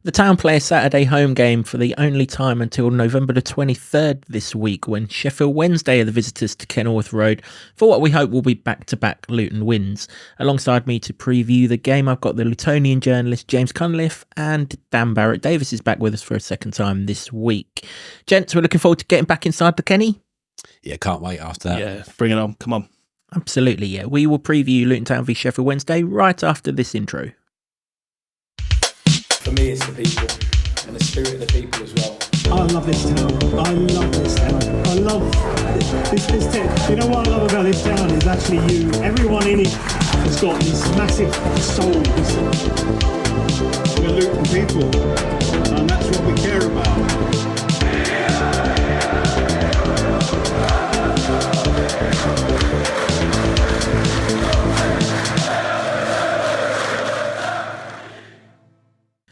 The Town play a Saturday home game for the only time until November the 23rd this week, when Sheffield Wednesday are the visitors to Kenilworth Road for what we hope will be back-to-back Luton wins. Alongside me to preview the game, I've got the Lutonian journalist James Cunliffe, and Dan Barratt-Davis is back with us for a second time this week. Gents, we're looking forward to getting back inside the Kenny. Yeah, can't wait after that. Yeah, bring it on. Come on. Absolutely, yeah. We will preview Luton Town v Sheffield Wednesday right after this intro. For me, it's the people and the spirit of the people as well. I love this town. I love this town. I love this town. You know what I love about this town is actually you. Everyone in it has got this massive soul. We're Luton people, and that's what we care about.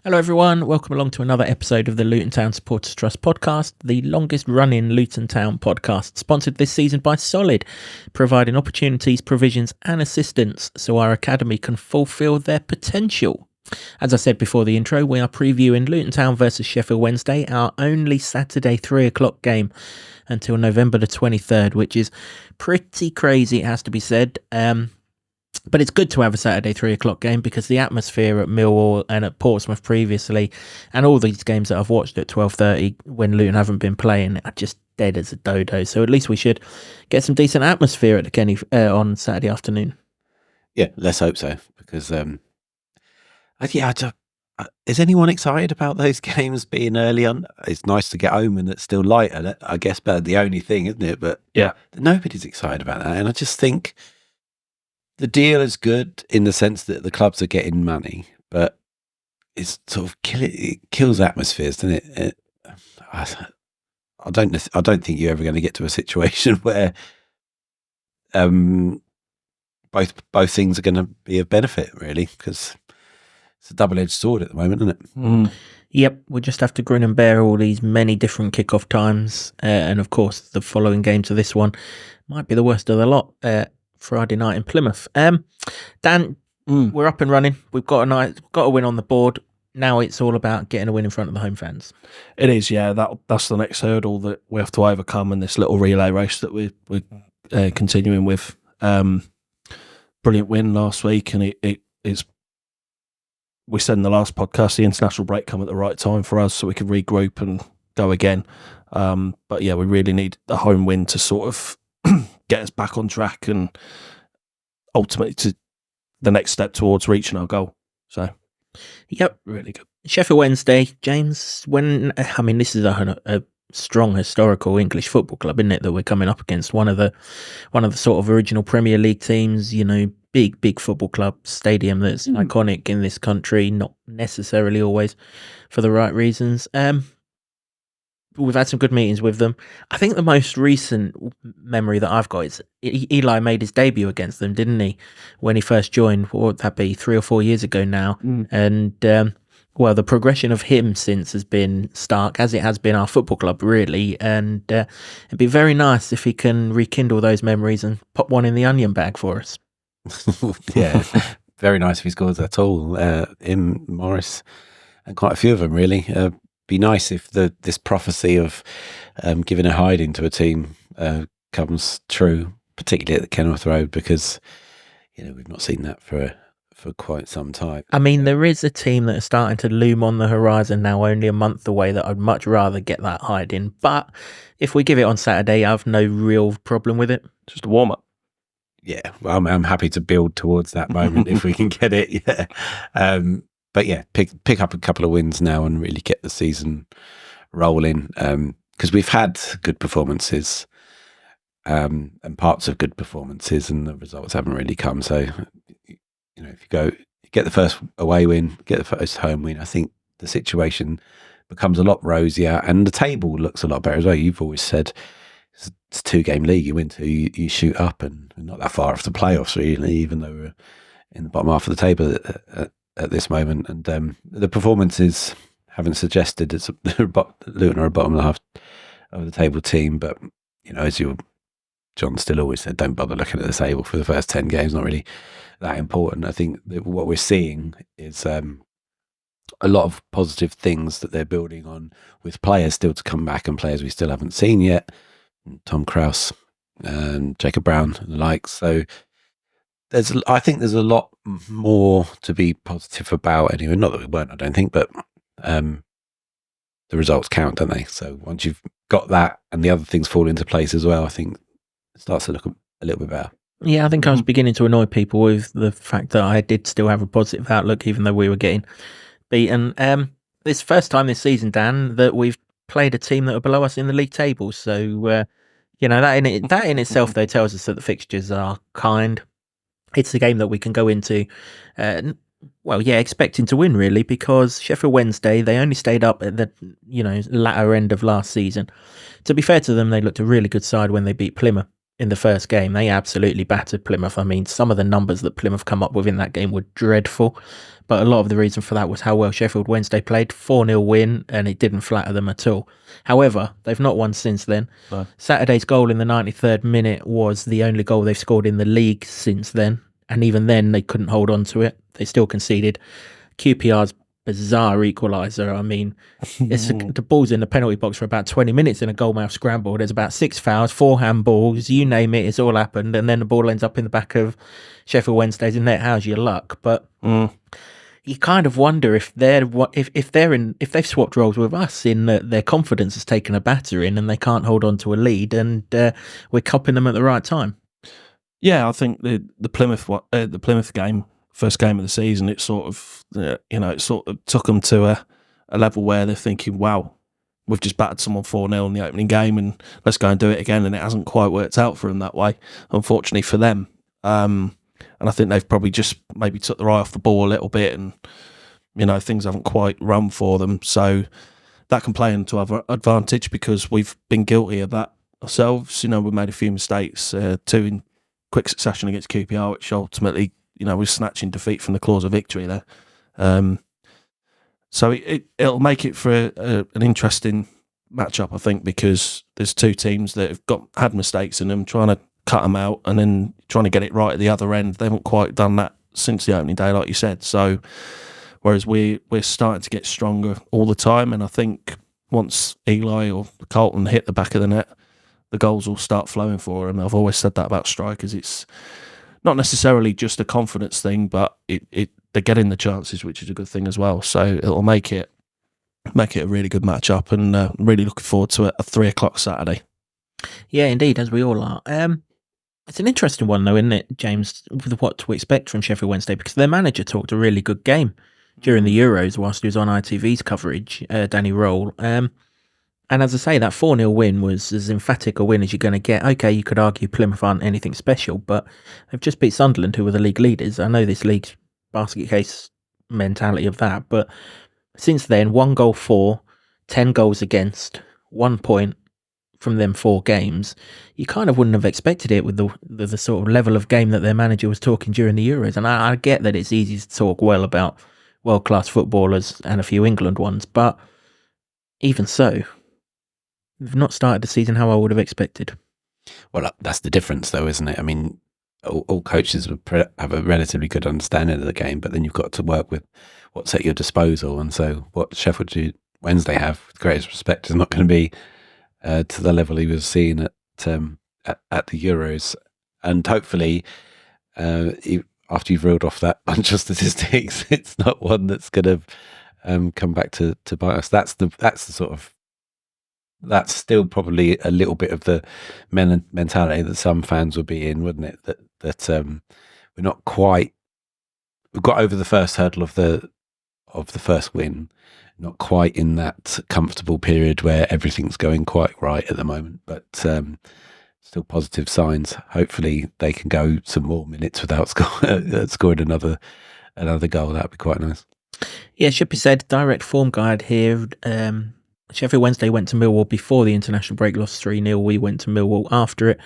Hello everyone, welcome along to another episode of the Luton Town Supporters Trust podcast, the longest running Luton Town podcast, sponsored this season by Solid, providing opportunities, provisions and assistance so our academy can fulfil their potential. As I said before the intro, we are previewing Luton Town versus Sheffield Wednesday, our only Saturday 3 o'clock game until November the 23rd, which is pretty crazy, it has to be said. But it's good to have a Saturday 3 o'clock game because the atmosphere at Millwall and at Portsmouth previously, and all these games that I've watched at 12:30 when Luton haven't been playing, are just dead as a dodo. So at least we should get some decent atmosphere at the Kenny on Saturday afternoon. Yeah, let's hope so. Because, is anyone excited about those games being early on? It's nice to get home and it's still light, I guess, but the only thing, isn't it? But yeah, nobody's excited about that. And I just think the deal is good in the sense that the clubs are getting money, but it's sort of it kills atmospheres, doesn't it? I don't think you're ever going to get to a situation where both things are going to be of benefit, really, because it's a double-edged sword at the moment, isn't it? Mm. Yep, we'll just have to grin and bear all these many different kick-off times, and of course the following game to this one might be the worst of the lot. Friday night in Plymouth. Dan, we're up and running. We've got a win on the board. Now it's all about getting a win in front of the home fans. It is, yeah. That's the next hurdle that we have to overcome in this little relay race that we're continuing with. Brilliant win last week, and it's. We said in the last podcast the international break come at the right time for us, so we could regroup and go again. But yeah, we really need the home win to sort of get us back on track and ultimately to the next step towards reaching our goal. So, yep, really good. Sheffield Wednesday, James. This is a strong historical English football club, isn't it? That we're coming up against one of the sort of original Premier League teams. You know, big football club, stadium that's iconic in this country. Not necessarily always for the right reasons. We've had some good meetings with them. I think the most recent memory that I've got is Eli made his debut against them, didn't he? When he first joined, what would that be, 3 or 4 years ago now? And, the progression of him since has been stark, as it has been our football club, really. And it'd be very nice if he can rekindle those memories and pop one in the onion bag for us. Yeah, very nice if he scores at all. Him, Morris, and quite a few of them, really. Be nice if this prophecy of giving a hiding to a team comes true, particularly at the Kenilworth Road, because we've not seen that for quite some time. I mean, there is a team that is starting to loom on the horizon now, only a month away, that I'd much rather get that hiding. But if we give it on Saturday, I have no real problem with it. Just a warm up. Yeah, well, I'm happy to build towards that moment if we can get it. Yeah. But yeah, pick up a couple of wins now and really get the season rolling. Because we've had good performances and parts of good performances, and the results haven't really come. So, if you get the first away win, get the first home win, I think the situation becomes a lot rosier, and the table looks a lot better as well. You've always said it's a 2-game league. You win 2, you shoot up, and we're not that far off the playoffs, really, even though we're in the bottom half of the table at this moment, and the performances haven't suggested it's Luton are a bottom half of the table team. But as John still always said, don't bother looking at the table for the first 10 games. Not really that important. I think that what we're seeing is a lot of positive things that they're building on, with players still to come back and players we still haven't seen yet. Tom Krause and Jacob Brown and the like. So I think there's a lot more to be positive about anyway. Not that we weren't, I don't think, but the results count, don't they? So once you've got that and the other things fall into place as well, I think it starts to look a little bit better. Yeah, I think I was beginning to annoy people with the fact that I did still have a positive outlook, even though we were getting beaten. This first time this season, Dan, that we've played a team that are below us in the league table. So, that in itself, though, tells us that the fixtures are kind. It's a game that we can go into, expecting to win, really, because Sheffield Wednesday, they only stayed up at the, latter end of last season. To be fair to them, they looked a really good side when they beat Plymouth in the first game. They absolutely battered Plymouth. I mean, some of the numbers that Plymouth come up with in that game were dreadful, but a lot of the reason for that was how well Sheffield Wednesday played. 4-0 win, and it didn't flatter them at all. However, they've not won since then. No. Saturday's goal in the 93rd minute was the only goal they've scored in the league since then, and even then they couldn't hold on to it. They still conceded. QPR's bizarre equaliser. I mean, the ball's in the penalty box for about 20 minutes in a goalmouth scramble. There's about 6 fouls, 4 handballs, you name it, it's all happened, and then the ball ends up in the back of Sheffield Wednesday's net. How's your luck? But you kind of wonder if they've swapped roles with us, in that their confidence has taken a battering and they can't hold on to a lead, and we're copping them at the right time. Yeah, I think the Plymouth game, first game of the season, it sort of took them to a level where they're thinking, wow, we've just battered someone 4-0 in the opening game and let's go and do it again. And it hasn't quite worked out for them that way, unfortunately for them. And I think they've probably just maybe took their eye off the ball a little bit, and things haven't quite run for them. So that can play into our advantage, because we've been guilty of that ourselves. We made a few mistakes, 2 in quick succession against QPR, which ultimately, we're snatching defeat from the claws of victory there. So it'll make it for an interesting matchup, I think, because there's 2 teams that have had mistakes in them, trying to cut them out and then trying to get it right at the other end. They haven't quite done that since the opening day, like you said. So whereas we're starting to get stronger all the time, and I think once Eli or Carlton hit the back of the net, the goals will start flowing for them. I've always said that about strikers. It's not necessarily just a confidence thing, but they're getting the chances, which is a good thing as well. So it'll make it a really good matchup, and really looking forward to it at 3:00 Saturday. Yeah, indeed, as we all are. It's an interesting one, though, isn't it, James, with what to expect from Sheffield Wednesday, because their manager talked a really good game during the Euros whilst he was on ITV's coverage, Danny Roll. And as I say, that 4-0 win was as emphatic a win as you're going to get. Okay, you could argue Plymouth aren't anything special, but they've just beat Sunderland, who were the league leaders. I know this league's basket case mentality of that, but since then, 1 goal for, 10 goals against, 1 point from them 4 games. You kind of wouldn't have expected it with the sort of level of game that their manager was talking during the Euros. And I get that it's easy to talk well about world-class footballers and a few England ones, but even so, we've not started the season how I would have expected. Well, that's the difference, though, isn't it? I mean, all coaches would have a relatively good understanding of the game, but then you've got to work with what's at your disposal. And so what Sheffield Wednesday have, with greatest respect, is not going to be to the level he was seeing at the Euros. And hopefully, after you've reeled off that bunch of statistics, it's not one that's going to come back to bite us. That's the sort of, that's still probably a little bit of the mentality that some fans would be in, wouldn't it? That we're not quite, we've got over the first hurdle of the first win, not quite in that comfortable period where everything's going quite right at the moment, but still positive signs. Hopefully they can go some more minutes without scoring another goal. That'd be quite nice. Yeah, it should be said, direct form guide here. Sheffield Wednesday went to Millwall before the international break, lost 3-0. We went to Millwall after it,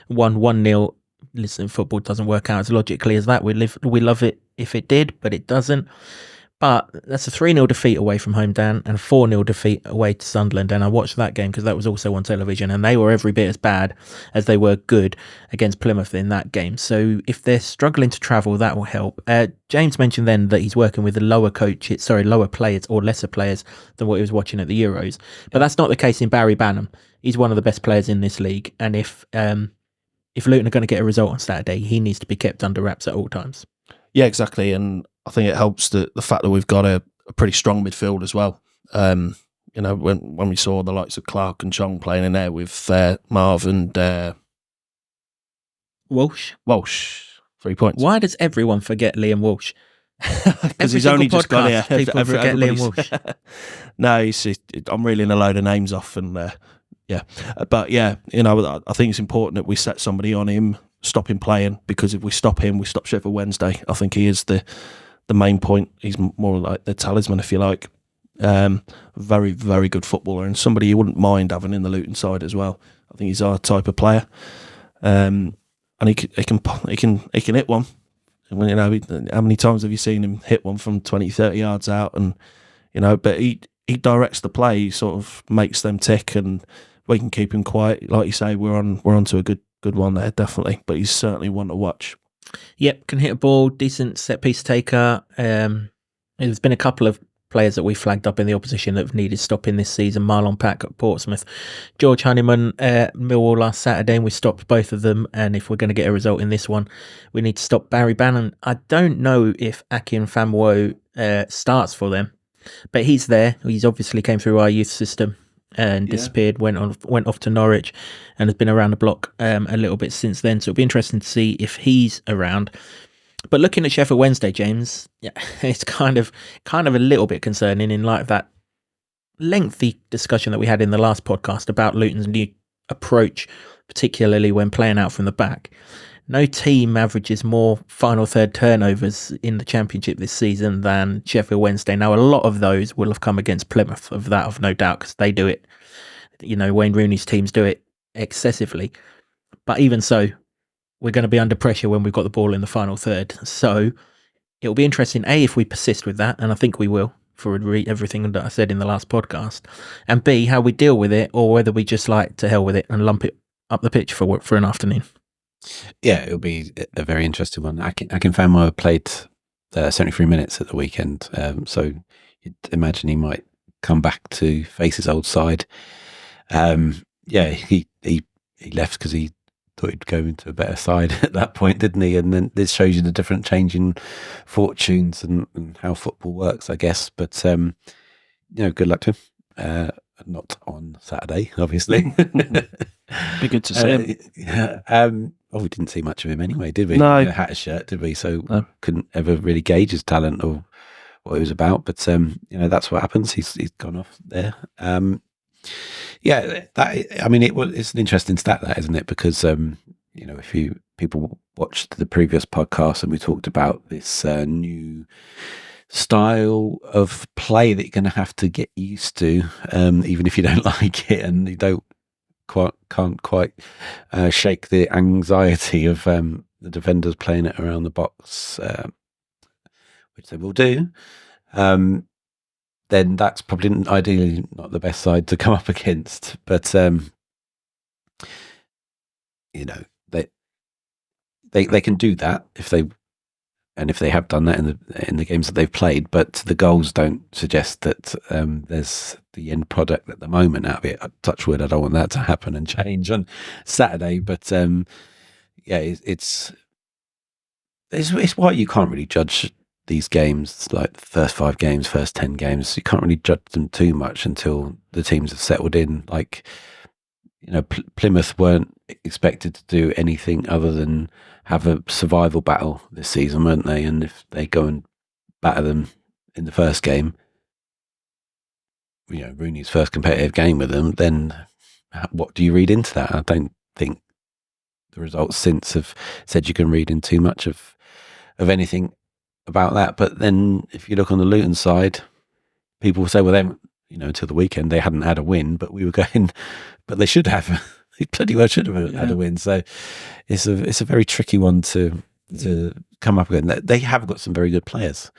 won 1-0. Listen, football doesn't work out as logically as that. We love it if it did, but it doesn't. But that's a 3-0 defeat away from home, Dan, and a 4-0 defeat away to Sunderland. And I watched that game because that was also on television, and they were every bit as bad as they were good against Plymouth in that game. So if they're struggling to travel, that will help. James mentioned then that he's working with lower players or lesser players than what he was watching at the Euros. But that's not the case in Barry Banham. He's one of the best players in this league, and if Luton are going to get a result on Saturday, he needs to be kept under wraps at all times. Yeah, exactly. And I think it helps the fact that we've got a pretty strong midfield as well. When we saw the likes of Clark and Chong playing in there with Marv and Walsh, 3 points. Why does everyone forget Liam Walsh? Because he's only just got here. People forget Liam Walsh. No, I'm reeling a load of names off, and but yeah, I think it's important that we set somebody on him, stop him playing, because if we stop him, we stop Sheffield Wednesday. I think he is the main point. He's more like the talisman, if you like. Very, very good footballer, and somebody you wouldn't mind having in the Luton side as well. I think he's our type of player, and he can hit one. How many times have you seen him hit one from 20, 30 yards out? And but he directs the play. He sort of makes them tick, and we can keep him quiet. Like you say, we're on to a good one there, definitely. But he's certainly one to watch. Yep, can hit a ball, decent set piece taker. There's been a couple of players that we flagged up in the opposition that have needed stopping this season. Marlon Pack at Portsmouth, George Honeyman at Millwall last Saturday, and we stopped both of them. And if we're going to get a result in this one, we need to stop Barry Bannon. I don't know if Akin Famwo starts for them, but he's there. He's obviously came through our youth system and disappeared, went off to Norwich, and has been around the block a little bit since then. So it'll be interesting to see if he's around. But looking at Sheffield Wednesday, James, it's kind of a little bit concerning in light of that lengthy discussion that we had in the last podcast about Luton's new approach, particularly when playing out from the back. No team averages more final third turnovers in the Championship this season than Sheffield Wednesday. Now, a lot of those will have come against Plymouth, of that, of no doubt, because they do it. Wayne Rooney's teams do it excessively. But even so, we're going to be under pressure when we've got the ball in the final third. So it'll be interesting, A, if we persist with that, and I think we will, for everything that I said in the last podcast, and B, how we deal with it, or whether we just like to hell with it and lump it up the pitch for an afternoon. Yeah, it'll be a very interesting one. Akin Famwo played 73 minutes at the weekend, so you'd imagine he might come back to face his old side. He left because he thought he'd go into a better side at that point, didn't he? And then this shows you the different changing fortunes and how football works, I guess. But good luck to him. Not on Saturday, obviously. Be good to see him. We didn't see much of him anyway, did we? No. Had a shirt, did we? So couldn't ever really gauge his talent or what he was about. But that's what happens. He's gone off there. It's an interesting stat, that, isn't it? Because if people watched the previous podcast and we talked about this new style of play that you're going to have to get used to, even if you don't like it and you can't quite shake the anxiety of the defenders playing it around the box, which they will do. Then that's probably ideally not the best side to come up against. But they can do that if they have done that in the games that they've played. But the goals don't suggest that there's the end product at the moment out of it. Touch wood, I don't want that to happen and change on Saturday. But it's why you can't really judge these games, like the first 5 games, first 10 games. You can't really judge them too much until the teams have settled in. Like, Plymouth weren't expected to do anything other than have a survival battle this season, weren't they? And if they go and batter them in the first game, Rooney's first competitive game with them, then what do you read into that? I don't think the results since have said you can read in too much of anything about that. But then if you look on the Luton side, people will say, well, then, until the weekend they hadn't had a win, but we were going, but they should have. They bloody well should have had a win. So it's a very tricky one to come up against. They have got some very good players,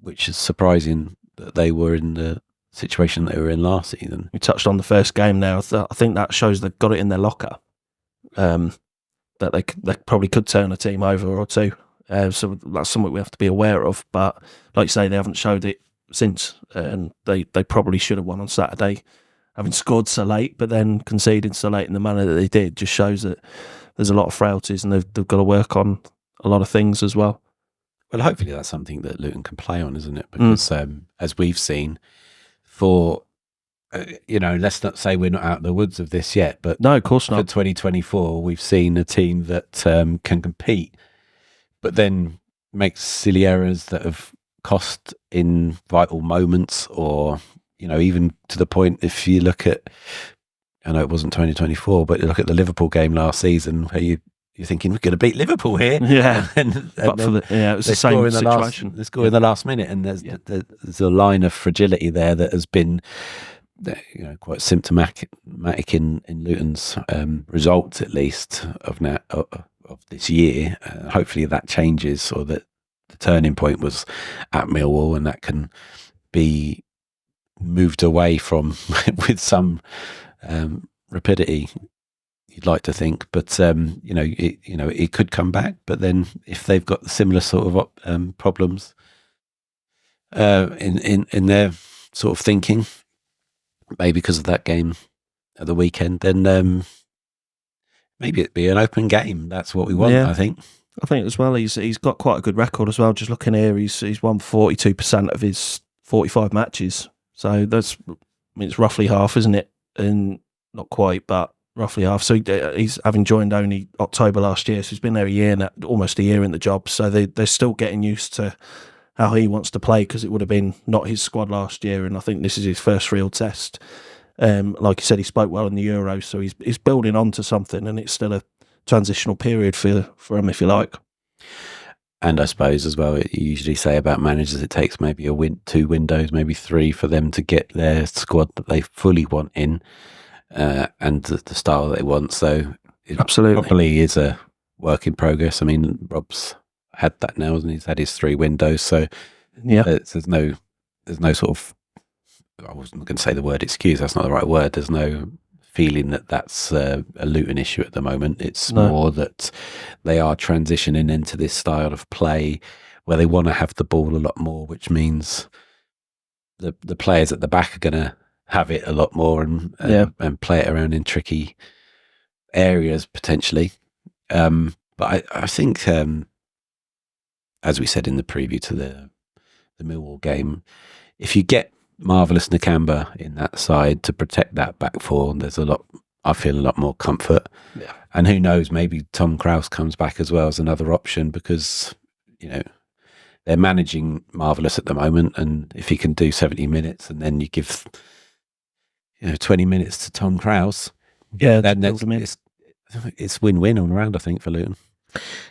which is surprising that they were in the situation they were in last season. We touched on the first game there. I think that shows they've got it in their locker, that they probably could turn a team over or two. So that's something we have to be aware of. But like you say, they haven't showed it since, and they probably should have won on Saturday. Having scored so late, but then conceding so late in the manner that they did, just shows that there's a lot of frailties, and they've got to work on a lot of things as well. Well, hopefully that's something that Luton can play on, isn't it? Because as we've seen, let's not say we're not out of the woods of this yet, but no, of course not. For 2024, we've seen a team that can compete, but then makes silly errors that have cost in vital moments, or even to the point, if you look at, I know it wasn't 2024, but you look at the Liverpool game last season, where you're thinking we're going to beat Liverpool here, yeah, and it was the same situation. They score in the last minute, and there's a line of fragility there that has been quite symptomatic in Luton's results, at least of this year. Hopefully that changes, or that the turning point was at Millwall, and that can be moved away from with some rapidity, you'd like to think, but it could come back. But then if they've got similar sort of problems in their sort of thinking, maybe because of that game at the weekend, then maybe it'd be an open game. That's what we want, I think. I think as well, he's got quite a good record as well. Just looking here, he's won 42% of his 45 matches. So it's roughly half, isn't it? And not quite, but roughly half. So he's having joined only October last year, so he's been there a year now, almost a year in the job. So they're still getting used to how he wants to play, because it would have been not his squad last year, and I think this is his first real test. Like you said, he spoke well in the Euros, so he's building onto something, and it's still a transitional period for him, if you like. And I suppose as well, you usually say about managers, it takes maybe two windows, maybe three, for them to get their squad that they fully want in, and the style they want. So it absolutely probably is a work in progress. I mean, Rob's had that now, and he's had his 3 windows. So yeah, there's no sort of, I wasn't going to say the word excuse, that's not the right word. There's no feeling that that's a Luton issue at the moment. It's more that they are transitioning into this style of play where they want to have the ball a lot more, which means the players at the back are going to have it a lot more and play it around in tricky areas potentially. But I think, as we said in the preview to the Millwall game, if you get Marvellous Nakamba in that side to protect that back four, there's I feel a lot more comfort. Yeah. And who knows, maybe Tom Krause comes back as well as another option, because they're managing Marvellous at the moment, and if he can do 70 minutes and then you give 20 minutes to Tom Krause, then it's win-win all around, I think, for Luton.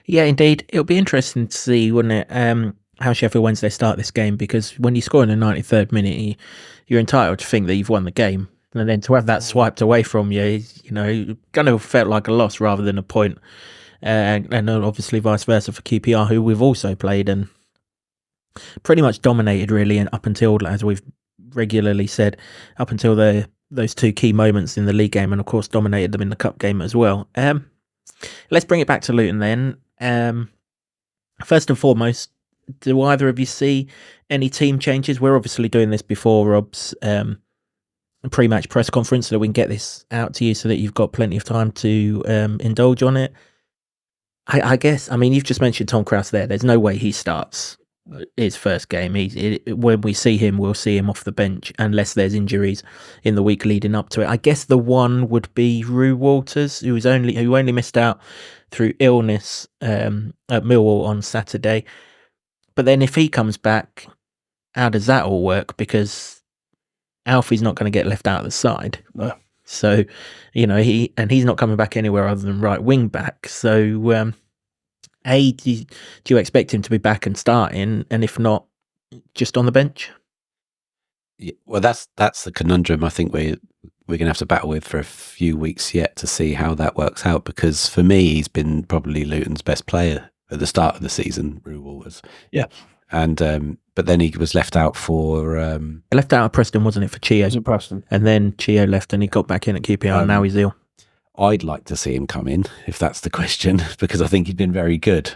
Yeah, indeed. It'll be interesting to see, wouldn't it, how Sheffield Wednesday start this game, because when you score in the 93rd minute, you're entitled to think that you've won the game, and then to have that swiped away from you, kind of felt like a loss rather than a point. And obviously vice versa for QPR, who we've also played and pretty much dominated really, and up until, as we've regularly said, up until those 2 key moments in the league game, and of course dominated them in the cup game as well. Let's bring it back to Luton then. First and foremost, do either of you see any team changes? We're obviously doing this before Rob's pre-match press conference, so that we can get this out to you so that you've got plenty of time to indulge on it. I guess, I mean, you've just mentioned Tom Krause there. There's no way he starts his first game. When we see him, we'll see him off the bench unless there's injuries in the week leading up to it. I guess the one would be Rue Walters, who only missed out through illness at Millwall on Saturday. But then if he comes back, how does that all work? Because Alfie's not going to get left out of the side. No. So, he's not coming back anywhere other than right wing back. So, do you expect him to be back and starting? And if not, just on the bench? Yeah, well, that's the conundrum I think we're going to have to battle with for a few weeks yet to see how that works out. Because for me, he's been probably Luton's best player at the start of the season, Rue Walters. Yeah. and but then he was left out for Left out of Preston, wasn't it, for Chio? Was it Preston? And then Chio left and he got back in at QPR and now he's ill. I'd like to see him come in, if that's the question, because I think he'd been very good.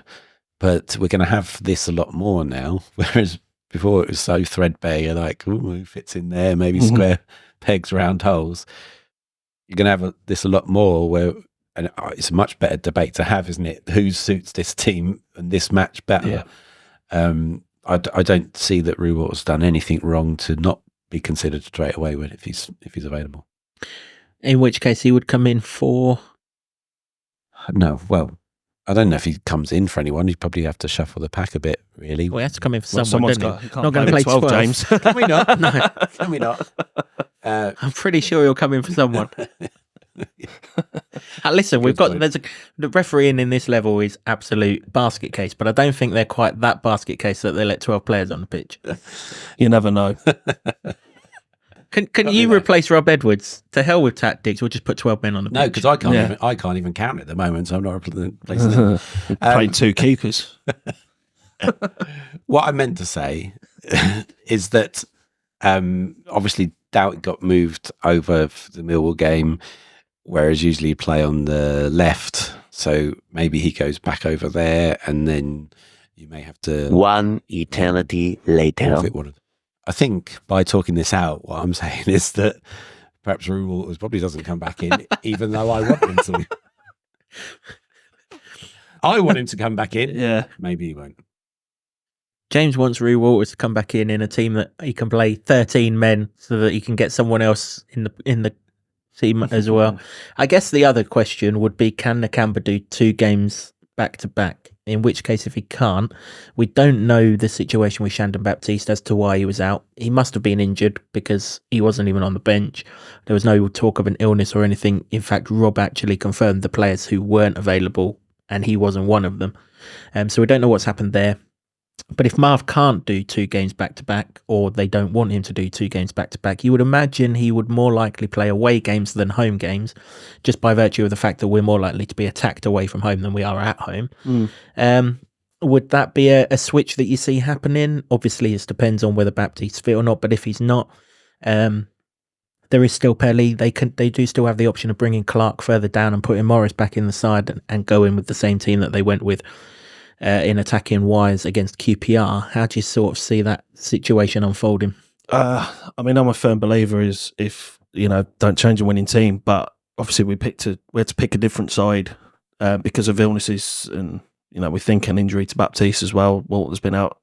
But we're going to have this a lot more now, whereas before it was so threadbare. You're like, ooh, who fits in there? Maybe square pegs, round holes. You're going to have this a lot more where, and it's a much better debate to have, isn't it? Who suits this team and this match better? Yeah. I don't see that Rewalt's done anything wrong to not be considered straight away if he's available. In which case he would come in for... No, well, I don't know if he comes in for anyone. He'd probably have to shuffle the pack a bit, really. Well, he has to come in for someone, doesn't he? Not going to play 12, James. Can we not? No. Can we not? I'm pretty sure he'll come in for someone. Listen, the refereeing in this level is absolute basket case, but I don't think they're quite that basket case that they let 12 players on the pitch. You never know. Can you replace Rob Edwards? To hell with tactics. We'll just put 12 men on the pitch. No, because I can't even count at the moment, so I'm not replacing them. Playing two keepers. What I meant to say is that obviously Doughty got moved over for the Millwall game, whereas usually you play on the left. So maybe he goes back over there, and then you may have to... One eternity later. I think by talking this out, what I'm saying is that perhaps Rewalters probably doesn't come back in, even though I want him to. I want him to come back in. Yeah. Maybe he won't. James wants Rewalters to come back in a team that he can play 13 men so that he can get someone else in the team as well. I guess the other question would be, can Nakamba do 2 games back to back? In which case, if he can't, we don't know the situation with Shandon Baptiste as to why he was out. He must have been injured because he wasn't even on the bench. There was no talk of an illness or anything. In fact, Rob actually confirmed the players who weren't available, and he wasn't one of them. So we don't know what's happened there. But if Marv can't do 2 games back to back, or they don't want him to do 2 games back to back, you would imagine he would more likely play away games than home games, just by virtue of the fact that we're more likely to be attacked away from home than we are at home. Would that be a switch that you see happening? Obviously, it depends on whether Baptiste's fit or not. But if he's not, there is still Pelly. They do still have the option of bringing Clark further down and putting Morris back in the side and going with the same team that they went with in attacking wise against QPR. How do you sort of see that situation unfolding? I mean, I'm a firm believer is if, don't change a winning team, but obviously we had to pick a different side because of illnesses and, we think an injury to Baptiste as well. Walter's been out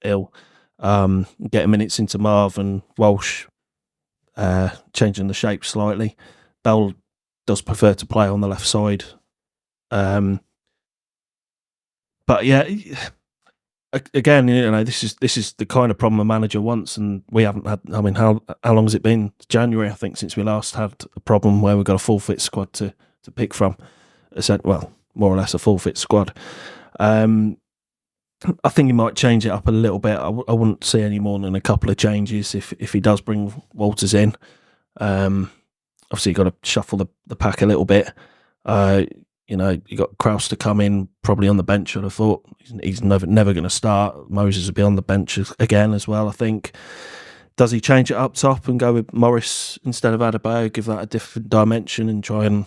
ill. Getting minutes into Marv and Walsh, changing the shape slightly. Bell does prefer to play on the left side. But yeah, again, this is the kind of problem a manager wants, and we haven't had. I mean, how long has it been? January, I think, since we last had a problem where we got a full fit squad to pick from. Well, more or less a full fit squad. I think he might change it up a little bit. I wouldn't see any more than a couple of changes if he does bring Walters in. Obviously, you've got to shuffle the pack a little bit. You got Krause to come in, probably on the bench, I'd have thought. He's never going to start. Moses will be on the bench again as well, I think. Does he change it up top and go with Morris instead of Adebayo, give that a different dimension and try and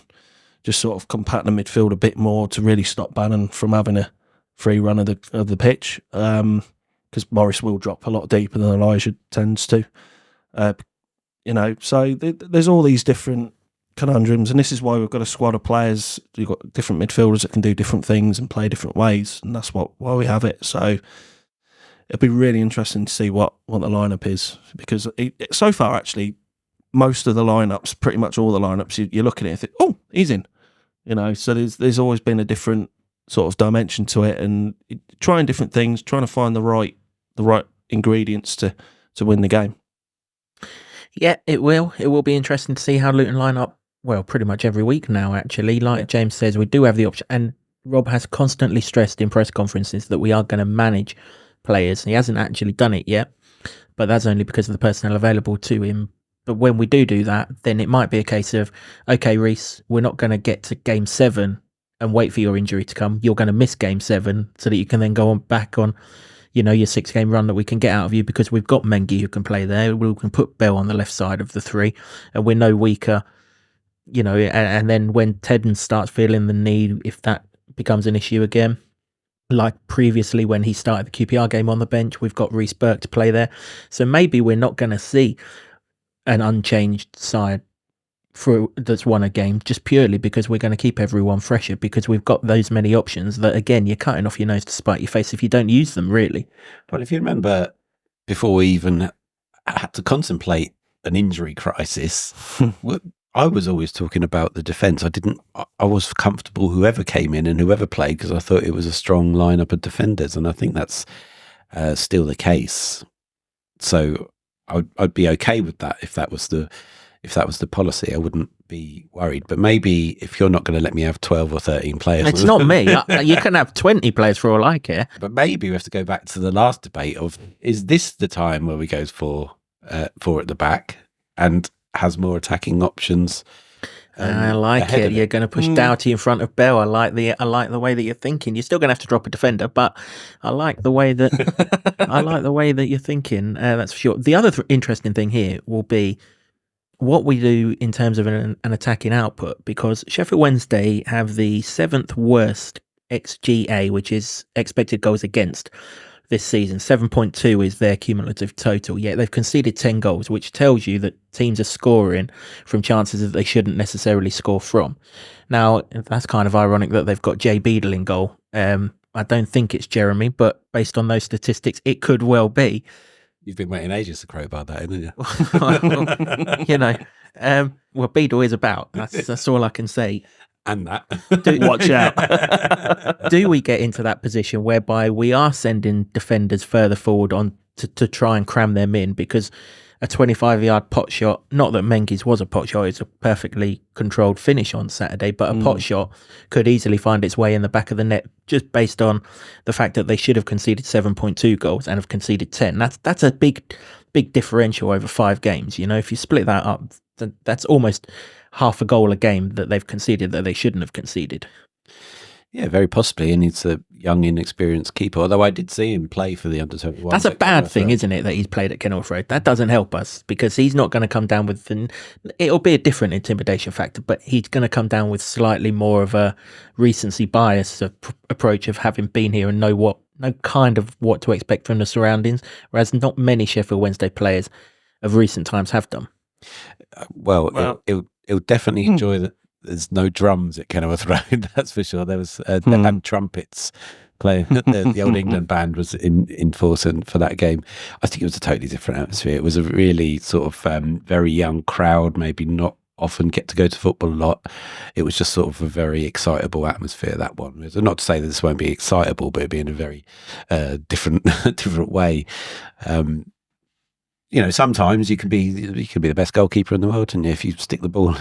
just sort of compact the midfield a bit more to really stop Bannon from having a free run of the pitch? Because Morris will drop a lot deeper than Elijah tends to. So there's all these different conundrums, and this is why we've got a squad of players. You've got different midfielders that can do different things and play different ways, and that's why we have it. So it'll be really interesting to see what the lineup is, because so far actually most of the lineups, pretty much all the lineups, you look at it and think, oh, he's in. So there's always been a different sort of dimension to it, and trying different things, trying to find the right ingredients to win the game. Yeah, it will. It will be interesting to see how Luton line up. Well, pretty much every week now, actually. Like James says, we do have the option. And Rob has constantly stressed in press conferences that we are going to manage players. He hasn't actually done it yet, but that's only because of the personnel available to him. But when we do that, then it might be a case of, okay, Reece, we're not going to get to game 7 and wait for your injury to come. You're going to miss game 7 so that you can then go back on your 6-game run that we can get out of you, because we've got Mengi who can play there. We can put Bell on the left side of the 3, and we're no weaker. And then when Tedden starts feeling the need, if that becomes an issue again, like previously when he started the QPR game on the bench, we've got Reece Burke to play there. So maybe we're not going to see an unchanged side that's won a game, just purely because we're going to keep everyone fresher, because we've got those many options that, again, you're cutting off your nose to spite your face if you don't use them, really. Well, if you remember, before we even had to contemplate an injury crisis, I was always talking about the defence. I was comfortable whoever came in and whoever played, because I thought it was a strong lineup of defenders, and I think that's still the case. So I'd be okay with that if that was the policy. I wouldn't be worried. But maybe if you're not going to let me have 12 or 13 players, it's not me. You can have 20 players for all I care. But maybe we have to go back to the last debate of, is this the time where we go for at the back and has more attacking options? I like it. You're going to push Doughty in front of Bell. I like the way that you're thinking. You're still going to have to drop a defender, but I like the way that you're thinking. That's for sure. The other interesting thing here will be what we do in terms of an attacking output, because Sheffield Wednesday have the 7th worst XGA, which is expected goals against, this season. 7.2 is their cumulative total, yet they've conceded 10 goals, which tells you that teams are scoring from chances that they shouldn't necessarily score from. Now, that's kind of ironic that they've got Jay Beadle in goal. I don't think it's Jeremy, but based on those statistics, it could well be. You've been waiting ages to crowbar that, haven't you? Well, Beadle is about. That's all I can say. And that. Watch out. Do we get into that position whereby we are sending defenders further forward on to try and cram them in? Because a 25-yard pot shot, not that Mengi's was a pot shot, it's a perfectly controlled finish on Saturday, but a pot shot could easily find its way in the back of the net, just based on the fact that they should have conceded 7.2 goals and have conceded 10. That's a big differential over 5 games. If you split that up, that's almost half a goal a game that they've conceded that they shouldn't have conceded. Yeah, very possibly. And it's a young, inexperienced keeper. Although I did see him play for the under-21. That's a bad thing, isn't it, that he's played at Kenilworth Road? That doesn't help us, because he's not going to come down with... It'll be a different intimidation factor, but he's going to come down with slightly more of a recency bias approach of having been here and know kind of what to expect from the surroundings, whereas not many Sheffield Wednesday players of recent times have done. He'll definitely enjoy that. There's no drums at Kenilworth Road, that's for sure. There was they had trumpets playing. The Old England band was in force for that game. I think it was a totally different atmosphere. It was a really sort of very young crowd, maybe not often get to go to football a lot. It was just sort of a very excitable atmosphere, that one. Not to say that this won't be excitable, but it'll be in a very different way. Sometimes you can be the best goalkeeper in the world, and if you stick the ball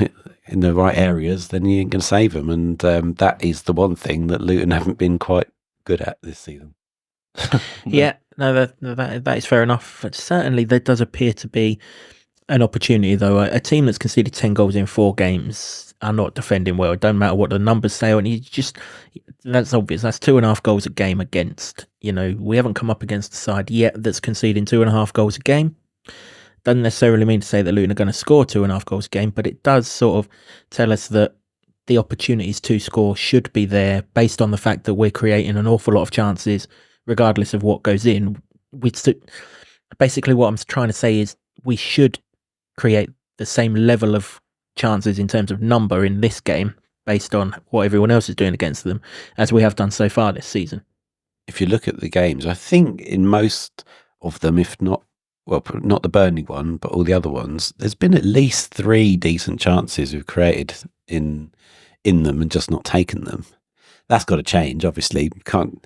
in the right areas, then you ain't going to save them. And that is the one thing that Luton haven't been quite good at this season. Yeah, no, that is fair enough. But certainly there does appear to be an opportunity, though. A team that's conceded 10 goals in 4 games are not defending well. It doesn't matter what the numbers say, and that's obvious. That's 2.5 goals a game against. We haven't come up against a side yet that's conceding 2.5 goals a game. Doesn't necessarily mean to say that Luton are going to score 2.5 goals a game, but it does sort of tell us that the opportunities to score should be there, based on the fact that we're creating an awful lot of chances, regardless of what goes in. Basically, what I'm trying to say is we should create the same level of chances in terms of number in this game, based on what everyone else is doing against them, as we have done so far this season. If you look at the games, I think in most of them, if not, well, not the Burnley one, but all the other ones, there's been at least 3 decent chances we've created in them and just not taken them. That's got to change, obviously. We can't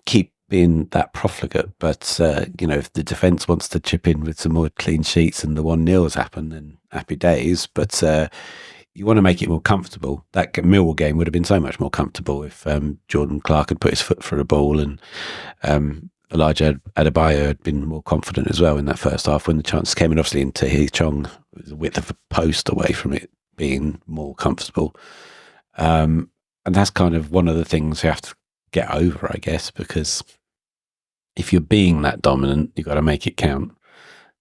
keep being that profligate, but if the defence wants to chip in with some more clean sheets and the 1-0s happen, then happy days. But you want to make it more comfortable. That Millwall game would have been so much more comfortable if Jordan Clark had put his foot through the ball, and Elijah Adebayo had been more confident as well in that first half when the chances came in. Obviously, into Hee Chong was a width of a post away from it being more comfortable. And that's kind of one of the things we have to get over, I guess, because if you're being that dominant, you've got to make it count.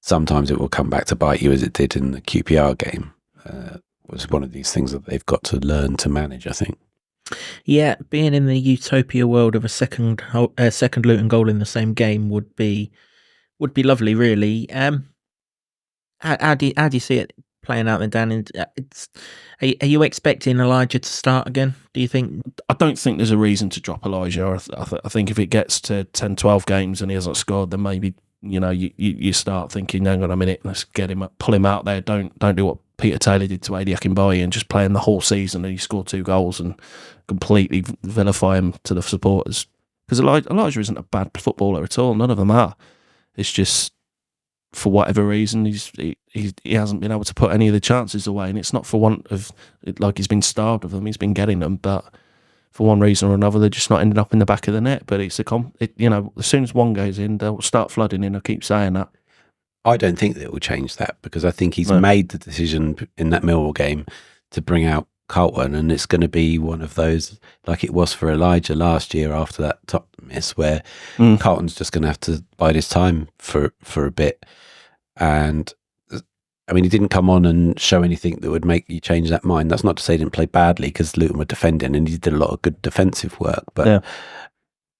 Sometimes it will come back to bite you, as it did in the QPR game. Was one of these things that they've got to learn to manage, I think. Yeah, being in the utopia world of a second Luton goal in the same game would be lovely, really. How do you see it playing out then, Dan? And are you expecting Elijah to start again, do you think? I don't think there's a reason to drop Elijah. I think if it gets to 10, 12 games and he hasn't scored, then maybe you start thinking, hang on a minute, let's get him up, pull him out there. Don't do what Peter Taylor did to Adi Akinbaye and just play him the whole season and he scored 2 goals and completely vilify him to the supporters. Because Elijah isn't a bad footballer at all. None of them are. It's just, for whatever reason, he hasn't been able to put any of the chances away, and it's not for want of, like, he's been starved of them. He's been getting them, but for one reason or another, they're just not ending up in the back of the net. But it's as soon as one goes in, they'll start flooding in. I keep saying that. I don't think that it will change that, because I think he's made the decision in that Millwall game to bring out Carlton, and it's going to be one of those, like it was for Elijah last year after that top miss, where Carlton's just going to have to bide his time for a bit. And I mean, he didn't come on and show anything that would make you change that mind. That's not to say he didn't play badly, because Luton were defending and he did a lot of good defensive work. But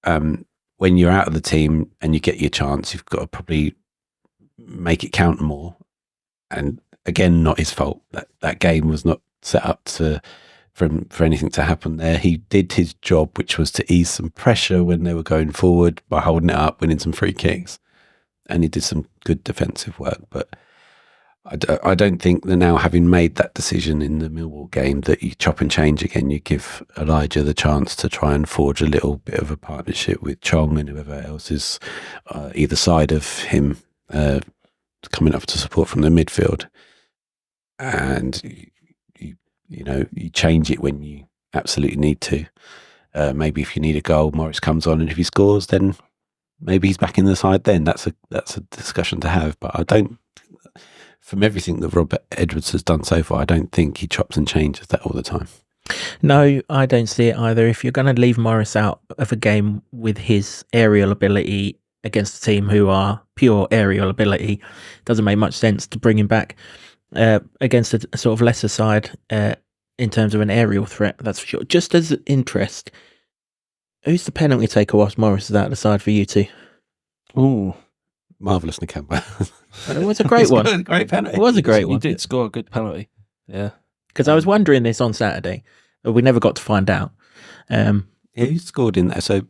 when you're out of the team and you get your chance, you've got to probably make it count more. And again, not his fault. That game was not set up for anything to happen there. He did his job, which was to ease some pressure when they were going forward by holding it up, winning some free kicks. And he did some good defensive work. But I don't think that now, having made that decision in the Millwall game, that you chop and change again. You give Elijah the chance to try and forge a little bit of a partnership with Chong and whoever else is either side of him coming up to support from the midfield. And you change it when you absolutely need to. Maybe if you need a goal, Morris comes on, and if he scores, then maybe he's back in the side. Then that's a discussion to have. But I don't. From everything that Rob Edwards has done so far, I don't think he chops and changes that all the time. No, I don't see it either. If you're going to leave Morris out of a game with his aerial ability against a team who are pure aerial ability, it doesn't make much sense to bring him back against a sort of lesser side in terms of an aerial threat, that's for sure. Just as interest, who's the penalty taker whilst Morris is out of the side for you two? Ooh. Marvellous Nakamba. It was a great one. A great penalty. It was a great one. He did score a good penalty. Yeah. Because I was wondering this on Saturday, but we never got to find out. Who scored in there? So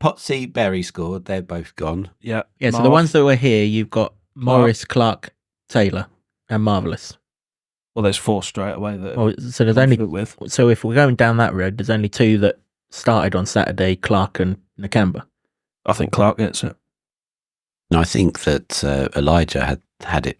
Potsy, Berry scored. They're both gone. Yeah. Yeah, so the ones that were here, you've got Morris, Clark, Taylor, and Marvellous. Well, there's 4 straight away. So there's only so if we're going down that road, there's only 2 that started on Saturday: Clark and Nakamba. I think Clark gets it. And I think that Elijah had it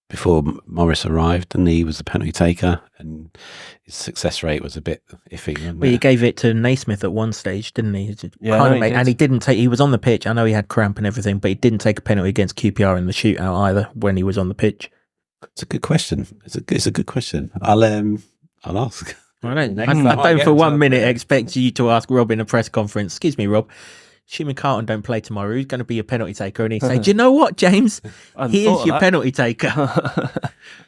before Morris arrived, and he was the penalty taker, and his success rate was a bit iffy. Well, he gave it to Naismith at one stage, didn't he? Yeah, and he didn't take. He was on the pitch. I know he had cramp and everything, but he didn't take a penalty against QPR in the shootout either when he was on the pitch. It's a good question. It's a good question. I'll ask. I don't for 1 minute expect you to ask Rob in a press conference. Excuse me, Rob. Assuming Carlton don't play tomorrow, who's going to be a penalty taker? And he'd say, do you know what, James? He is your penalty taker.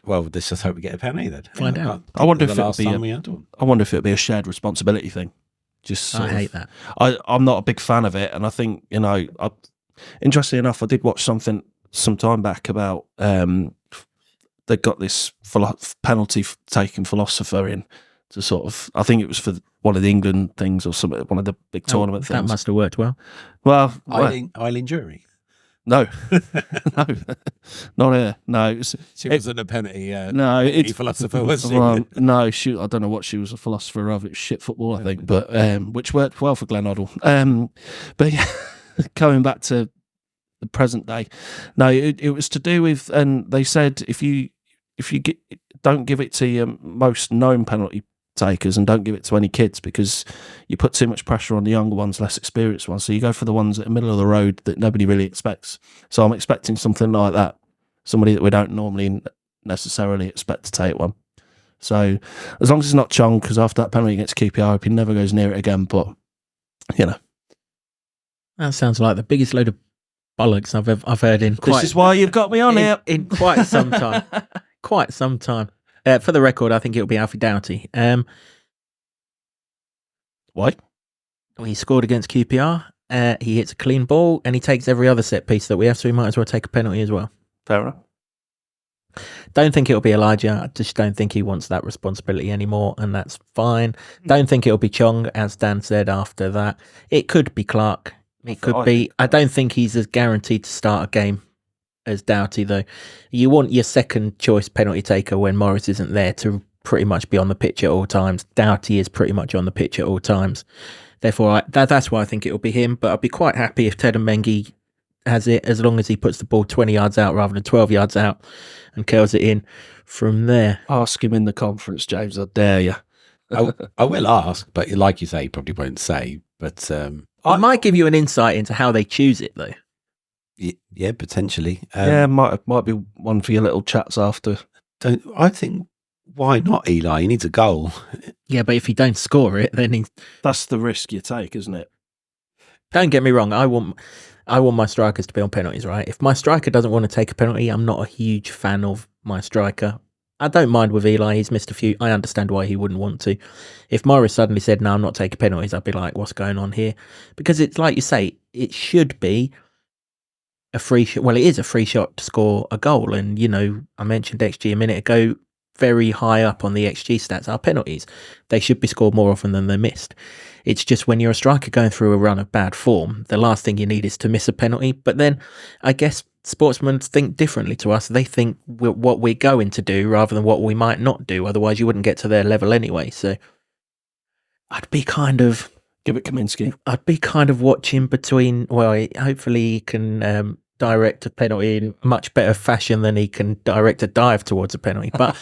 Well, let's just hope we get a penalty then. Find out. I wonder if it'd be a shared responsibility thing. I hate that. I'm not a big fan of it, and I think interestingly enough, I did watch something some time back about they got this penalty taking philosopher in to sort of. I think it was for one of the England things or something, one of the big tournament things. That must have worked well. Well, Eileen Jury. No, no, not her. No, she wasn't a penalty. No, it's philosopher, was she? Well, no, I don't know what she was a philosopher of. It was shit football, I think, but which worked well for Glenn Hoddle. But yeah, coming back to the present day, no, it was to do with, and they said if you don't give it to your most known penalty takers and don't give it to any kids, because you put too much pressure on the younger ones, less experienced ones. So you go for the ones at the middle of the road that nobody really expects. So I'm expecting something like that, somebody that we don't normally necessarily expect to take one. So as long as it's not Chong, because after that penalty against QPR, I hope he never goes near it again. But You know, That sounds like the biggest load of bollocks I've heard in this is why you've got me on here. in quite some time. Quite some time. For the record, I think it'll be Alfie Doughty. Why? He scored against QPR. He hits a clean ball and he takes every other set piece that we have, so he might as well take a penalty as well. Fair enough. Don't think it'll be Elijah. I just don't think he wants that responsibility anymore, and that's fine. Don't think it'll be Chong, as Dan said after that. It could be Clark. It could be. I don't think he's as guaranteed to start a game as Doughty, though. You want your second choice penalty taker when Morris isn't there to pretty much be on the pitch at all times. Doughty is pretty much on the pitch at all times. Therefore, that's why I think it'll be him. But I'd be quite happy if Ted Mengi has it, as long as he puts the ball 20 yards out rather than 12 yards out and curls it in from there. Ask him in the conference, James. I dare you. I will ask, but like you say, he probably won't say. But I might give you an insight into how they choose it, though. Yeah, potentially. Yeah, might be one for your little chats after. I think, why not, Eli? He needs a goal. Yeah, but if he don't score it, then That's the risk you take, isn't it? Don't get me wrong. I want my strikers to be on penalties, right? If my striker doesn't want to take a penalty, I'm not a huge fan of my striker. I don't mind with Eli. He's missed a few. I understand why he wouldn't want to. If Morris suddenly said, no, I'm not taking penalties, I'd be like, what's going on here? Because it's like you say, it should be a free shot. Well, it is a free shot to score a goal. And, you know, I mentioned XG a minute ago. Very high up on the XG stats are penalties. They should be scored more often than they're missed. It's just when you're a striker going through a run of bad form, the last thing you need is to miss a penalty. But then I guess sportsmen think differently to us. They think what we're going to do rather than what we might not do. Otherwise, you wouldn't get to their level anyway. So I'd be kind of... Give it Kaminsky. I'd be kind of watching between... Well, hopefully he can... direct a penalty in much better fashion than he can direct a dive towards a penalty. But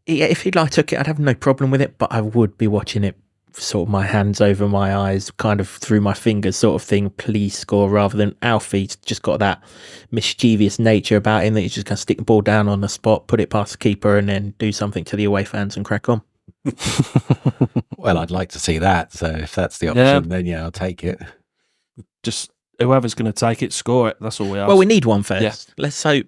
if Eli took it, I'd have no problem with it, but I would be watching it sort of my hands over my eyes, kind of through my fingers sort of thing, please score, rather than Alfie's just got that mischievous nature about him that he's just going to stick the ball down on the spot, put it past the keeper and then do something to the away fans and crack on. Well, I'd like to see that. So if that's the option, then yeah, I'll take it. Just... Whoever's going to take it, score it. That's all we ask. Well, we need one first. Yeah. Let's hope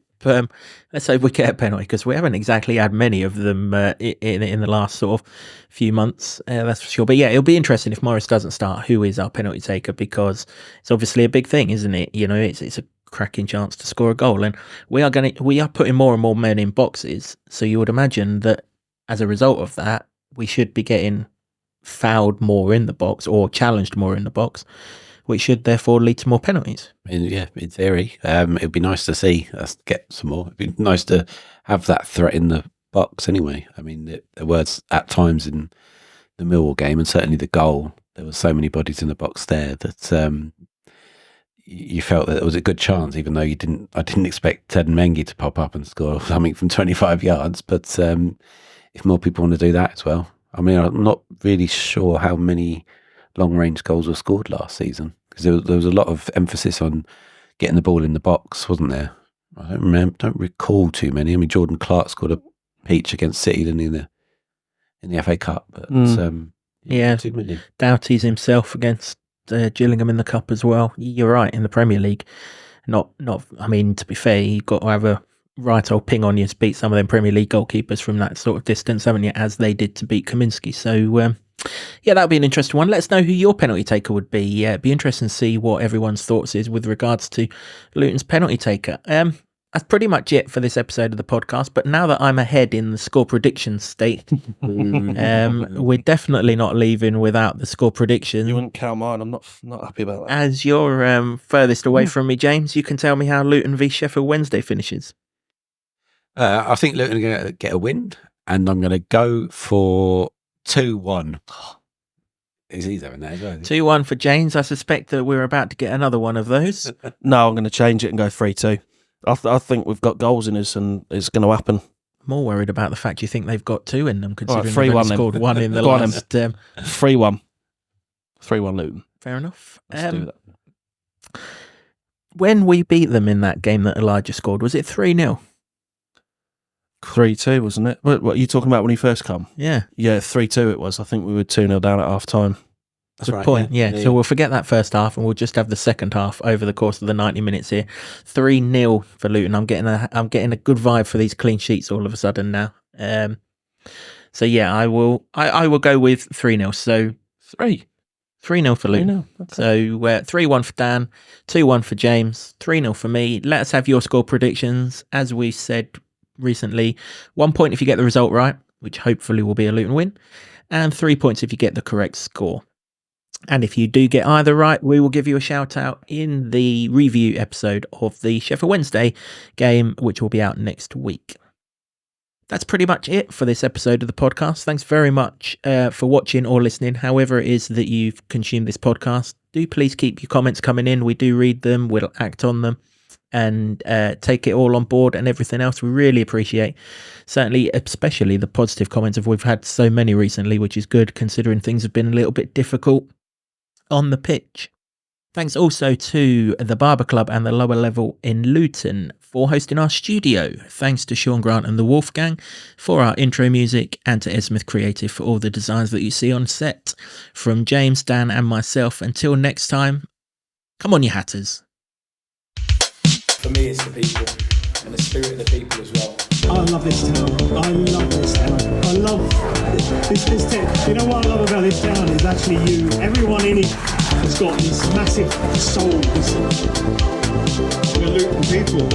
we get a penalty, because we haven't exactly had many of them in the last sort of few months. That's for sure. But yeah, it'll be interesting if Morris doesn't start. Who is our penalty taker? Because it's obviously a big thing, isn't it? You know, it's a cracking chance to score a goal, and we are putting more and more men in boxes. So you would imagine that as a result of that, we should be getting fouled more in the box or challenged more in the box, which should therefore lead to more penalties. In theory, it'd be nice to see us get some more. It'd be nice to have that threat in the box anyway. I mean, there was at times in the Millwall game, and certainly the goal, there were so many bodies in the box there that you felt that there was a good chance, even though I didn't expect Ted Mengi to pop up and score something from 25 yards. But if more people want to do that as well. I mean, I'm not really sure how many long-range goals were scored last season, because there was a lot of emphasis on getting the ball in the box, wasn't there? I don't recall too many. I mean, Jordan Clark scored a peach against City, didn't he, in the FA Cup? But too many. Doughty's himself against Gillingham in the Cup as well. You're right, in the Premier League. Not. I mean, to be fair, you've got to have a right old ping on you to beat some of them Premier League goalkeepers from that sort of distance, haven't you? As they did to beat Kaminsky. So. Yeah, that'll be an interesting one. Let us know who your penalty taker would be. Yeah, it'd be interesting to see what everyone's thoughts is with regards to Luton's penalty taker. That's pretty much it for this episode of the podcast. But now that I'm ahead in the score prediction state, we're definitely not leaving without the score prediction. You wouldn't count mine. I'm not happy about that. As you're furthest away from me, James, you can tell me how Luton v Sheffield Wednesday finishes. I think Luton are going to get a win, and I'm going to go for 2-1. He's having that as well. 2-1 for James. I suspect that we're about to get another one of those. No, I'm going to change it and go 3-2. I think we've got goals in us and it's going to happen. More worried about the fact you think they've got two in them, considering right, they've only scored one in the last... 3-1. 3-1 Luton. Fair enough. Let's do that. When we beat them in that game that Elijah scored, was it 3-0? 3-2, wasn't it? What are you talking about when he first come? Yeah. Yeah, 3-2 it was. I think we were 2-0 down at half time. That's Good point. Yeah. So we'll forget that first half and we'll just have the second half over the course of the 90 minutes here. 3-0 for Luton. I'm getting a good vibe for these clean sheets all of a sudden now. So yeah, I will go with 3-0. So 3-0 for Luton. 3-0, okay. So 3-1 for Dan, 2-1 for James, 3-0 for me. Let us have your score predictions. As we said recently, 1 point if you get the result right, which hopefully will be a Luton win, and 3 points if you get the correct score. And if you do get either right, we will give you a shout out in the review episode of the Sheffield Wednesday game, which will be out next week. That's pretty much it for this episode of the podcast. Thanks very much for watching or listening, however it is that you've consumed this podcast. Do please keep your comments coming in. We do read them. We'll act on them and take it all on board and everything else. We really appreciate, certainly, especially the positive comments. We've had so many recently, which is good considering things have been a little bit difficult on the pitch. Thanks also to the Barber Club and the Lower Level in Luton for hosting our studio. Thanks to Sean Grant and the Wolfgang for our intro music, and to Ed Smith Creative for all the designs that you see on set. From James, Dan and myself, until next time, come on you Hatters. For me, it's the people and the spirit of the people as well. I love this town. I love this town. I love this town. You know what I love about this town is actually you. Everyone in it has got this massive soul. The Luton people